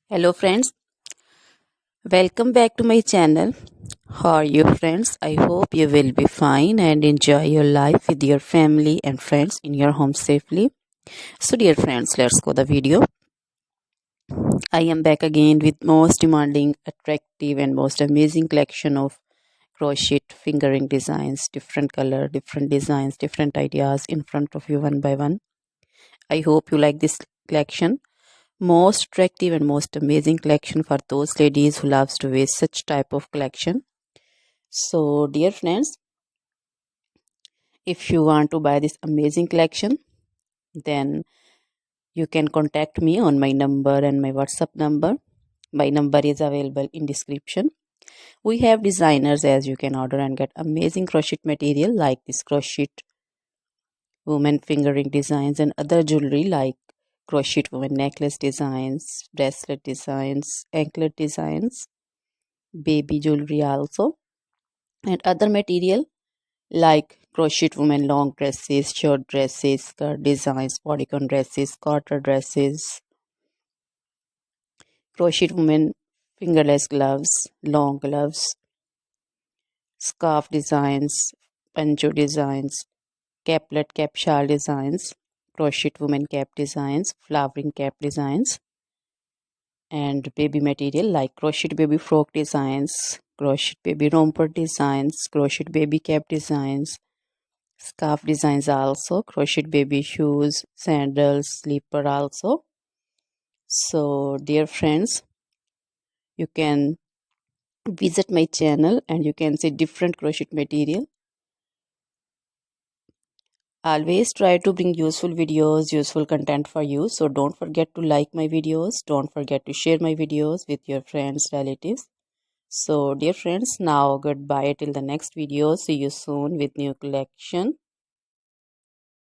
Hello friends, welcome back to my channel. How are you friends? I hope you will be fine and enjoy your life with your family and friends in your home safely. So dear friends, let's go the video. I am back again with most demanding, attractive and most amazing collection of crochet fingering designs, different color, different designs, different ideas in front of you one by one. I hope you like this collection. Most attractive and most amazing collection for those ladies who loves to wear such type of collection. So dear friends, if you want to buy this amazing collection, then you can contact me on my number and my WhatsApp number. My number is available in description. We have designers as you can order and get amazing crochet material like this crochet woman fingering designs and other jewelry like crochet woman necklace designs, bracelet designs, anklet designs, baby jewelry also, and other material like crochet women long dresses, short dresses, skirt designs, bodycon dresses, quarter dresses, crochet women fingerless gloves, long gloves, scarf designs, pancho designs, caplet cap shawl designs, crochet women cap designs, flowering cap designs, and baby material like crochet baby frock designs, crochet baby romper designs, crochet baby cap designs, scarf designs also, crochet baby shoes, sandals, slipper also. So dear friends, you can visit my channel and you can see different crochet material. Always try to bring useful videos, useful content for you. So don't forget to like my videos. Don't forget to share my videos with your friends, relatives. So dear friends, now goodbye till the next video. See you soon with new collection.